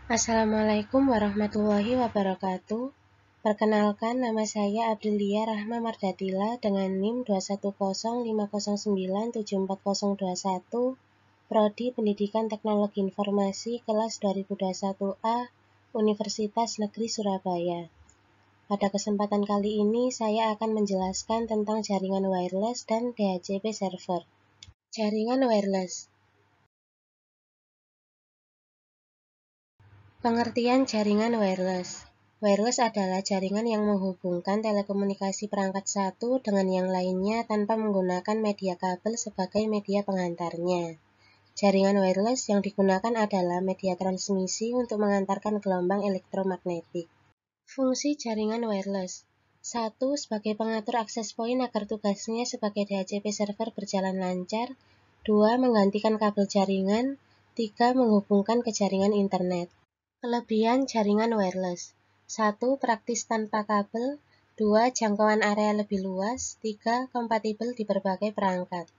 Assalamualaikum warahmatullahi wabarakatuh. Perkenalkan, nama saya Abdelia Rahma Mardatila dengan NIM 2105009740021, Prodi Pendidikan Teknologi Informasi, kelas 2021A, Universitas Negeri Surabaya. Pada kesempatan kali ini, saya akan menjelaskan tentang jaringan wireless dan DHCP server. Jaringan wireless. Pengertian jaringan wireless. Wireless adalah jaringan yang menghubungkan telekomunikasi perangkat satu dengan yang lainnya tanpa menggunakan media kabel sebagai media pengantarnya. Jaringan wireless yang digunakan adalah media transmisi untuk mengantarkan gelombang elektromagnetik. Fungsi jaringan wireless. 1. Sebagai pengatur akses point agar tugasnya sebagai DHCP server berjalan lancar. 2. Menggantikan kabel jaringan. 3. Menghubungkan ke jaringan internet. Kelebihan jaringan wireless. 1. Praktis tanpa kabel. 2. Jangkauan area lebih luas. 3. Kompatibel di berbagai perangkat.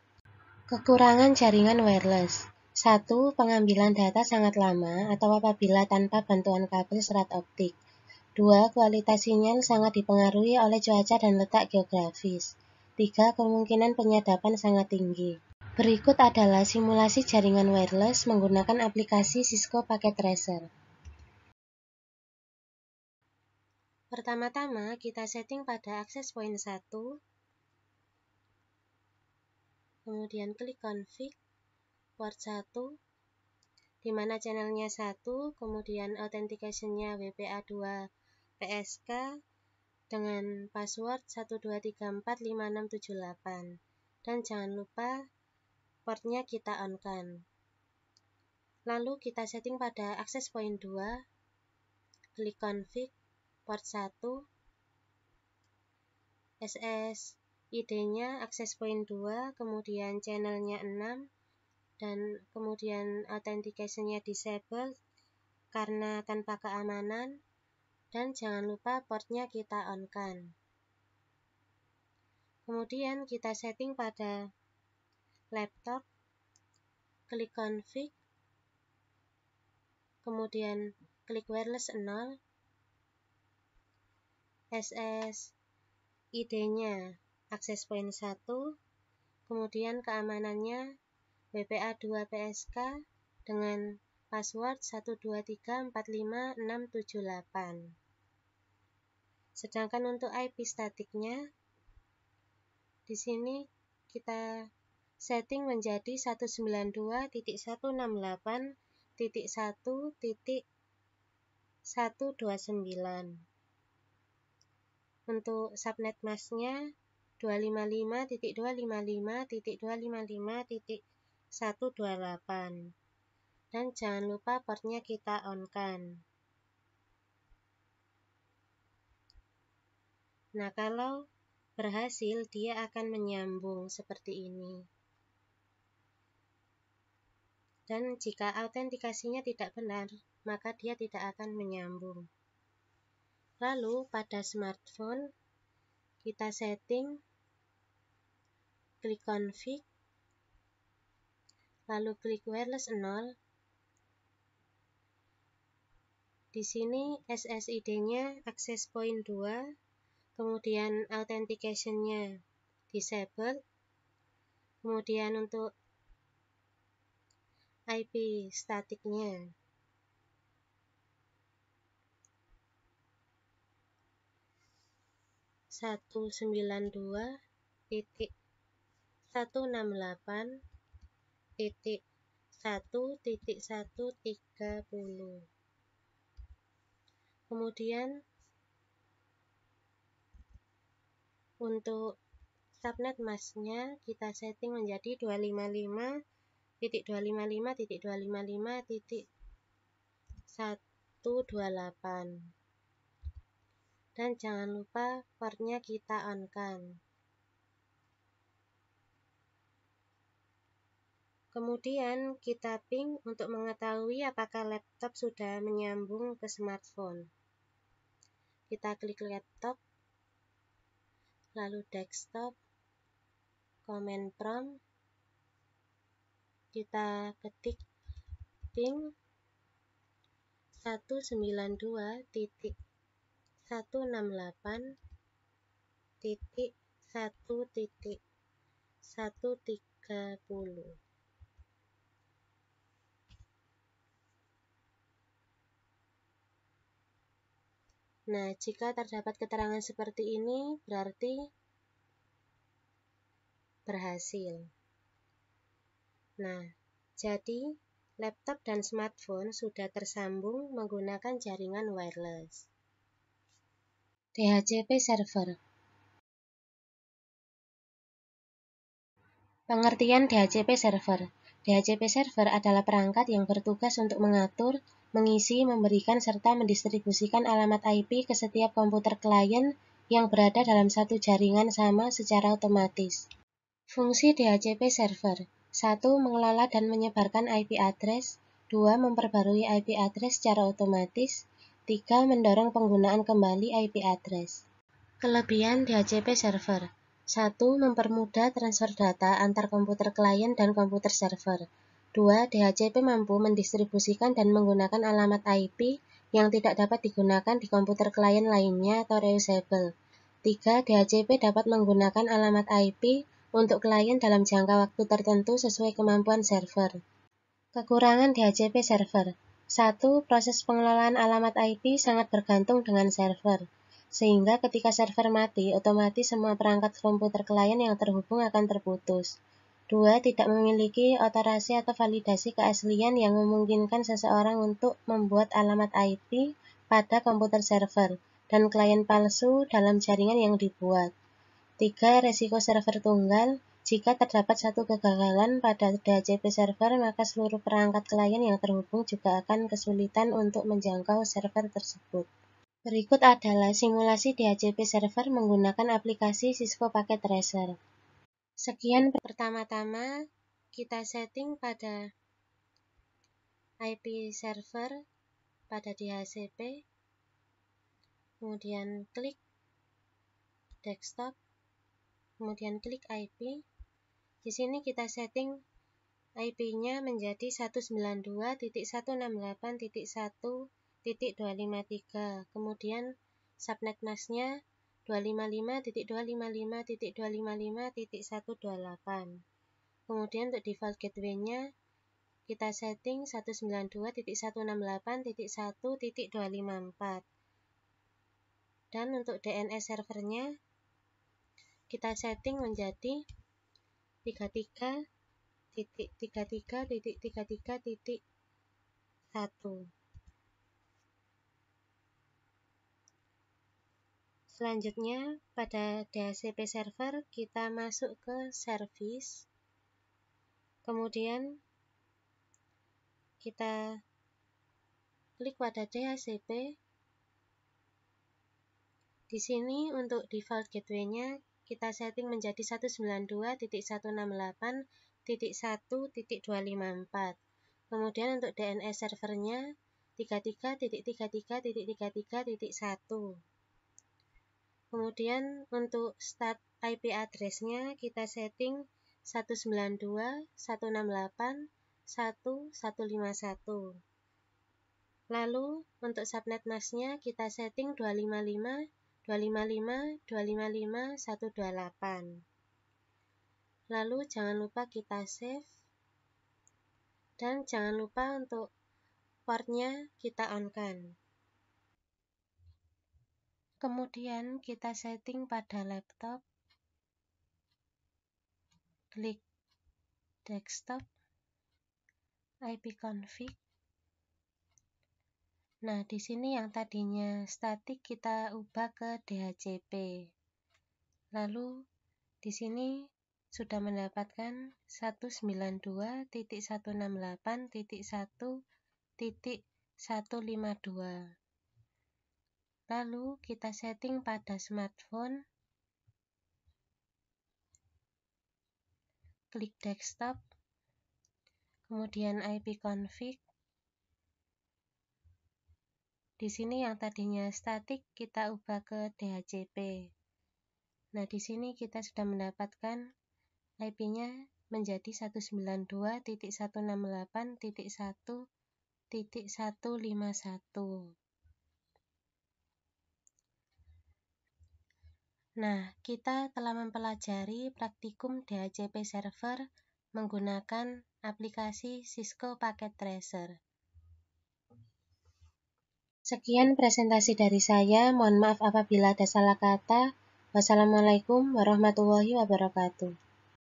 Kekurangan jaringan wireless. 1. Pengambilan data sangat lama atau apabila tanpa bantuan kabel serat optik. 2. Kualitas sinyal sangat dipengaruhi oleh cuaca dan letak geografis. 3. Kemungkinan penyadapan sangat tinggi. Berikut adalah simulasi jaringan wireless menggunakan aplikasi Cisco Packet Tracer. Pertama-tama, kita setting pada access point 1, kemudian klik config, port 1, di mana channelnya 1, kemudian authentication-nya WPA2 PSK dengan password 12345678, dan jangan lupa portnya kita on-kan. Lalu kita setting pada access point 2, klik config, port 1, SSID-nya access point 2, kemudian channelnya 6, dan kemudian authentication-nya disable karena tanpa keamanan, dan jangan lupa portnya kita on-kan. Kemudian kita setting pada laptop, klik config, kemudian klik wireless 0, SSID-nya access point 1, kemudian keamanannya WPA2 PSK dengan password 12345678. Sedangkan untuk IP statiknya di sini kita setting menjadi 192.168.1.129. Untuk subnet masknya 255.255.255.128, dan jangan lupa portnya kita on-kan. Nah, kalau berhasil dia akan menyambung seperti ini. Dan jika autentikasinya tidak benar, maka dia tidak akan menyambung. Lalu pada smartphone kita setting, klik config, lalu klik wireless 0. Di sini SSID-nya access point 2, kemudian authentication-nya disable, kemudian untuk IP statiknya 192.168.1.130. Kemudian untuk subnet masknya kita setting menjadi 255.255.255.128, dan jangan lupa portnya kita on-kan. Kemudian kita ping untuk mengetahui apakah laptop sudah menyambung ke smartphone. Kita klik laptop, lalu desktop, command prompt, kita ketik ping 192.168.1.1.130. Nah, jika terdapat keterangan seperti ini, berarti berhasil. Nah, jadi laptop dan smartphone sudah tersambung menggunakan jaringan wireless. DHCP server. Pengertian DHCP server. DHCP server adalah perangkat yang bertugas untuk mengatur, mengisi, memberikan, serta mendistribusikan alamat IP ke setiap komputer klien yang berada dalam satu jaringan sama secara otomatis. Fungsi DHCP server: 1. Mengelola dan menyebarkan IP address. 2. Memperbarui IP address secara otomatis. 3. Mendorong penggunaan kembali IP address. Kelebihan DHCP server: 1. Mempermudah transfer data antar komputer klien dan komputer server. 2. DHCP mampu mendistribusikan dan menggunakan alamat IP yang tidak dapat digunakan di komputer klien lainnya atau reusable. 3. DHCP dapat menggunakan alamat IP untuk klien dalam jangka waktu tertentu sesuai kemampuan server. Kekurangan DHCP server: 1. Proses pengelolaan alamat IP sangat bergantung dengan server, sehingga ketika server mati, otomatis semua perangkat komputer klien yang terhubung akan terputus. 2. Tidak memiliki otorasi atau validasi keaslian yang memungkinkan seseorang untuk membuat alamat IP pada komputer server dan klien palsu dalam jaringan yang dibuat. 3. Resiko server tunggal. Jika terdapat satu kegagalan pada DHCP server, maka seluruh perangkat klien yang terhubung juga akan kesulitan untuk menjangkau server tersebut. Berikut adalah simulasi DHCP server menggunakan aplikasi Cisco Packet Tracer. Sekian, pertama-tama kita setting pada IP server pada DHCP, kemudian klik desktop, kemudian klik IP. Di sini kita setting IP-nya menjadi 192.168.1.253, kemudian subnet mask-nya 255.255.255.128. Kemudian untuk default gateway-nya kita setting 192.168.1.254. Dan untuk DNS servernya kita setting menjadi 33.33.33.1. Selanjutnya, pada DHCP server kita masuk ke service, kemudian kita klik pada DHCP. Di sini untuk default gateway-nya kita setting menjadi 192.168.1.254. Kemudian untuk DNS servernya 33.33.33.1. Kemudian untuk start IP address-nya kita setting 192.168.1.151. Lalu untuk subnet mask-nya kita setting 255.255.255.128. Lalu jangan lupa kita save, dan jangan lupa untuk port-nya kita on-kan. Kemudian kita setting pada laptop, klik desktop, IP config. Nah, di sini yang tadinya statik kita ubah ke DHCP. Lalu di sini sudah mendapatkan 192.168.1.152. Lalu kita setting pada smartphone, klik desktop, kemudian IP config. Di sini yang tadinya statik kita ubah ke DHCP. Nah, di sini kita sudah mendapatkan IP-nya menjadi 192.168.1.254. 151. Nah, kita telah mempelajari praktikum DHCP server menggunakan aplikasi Cisco Packet Tracer. Sekian presentasi dari saya, mohon maaf apabila ada salah kata. Wassalamualaikum warahmatullahi wabarakatuh.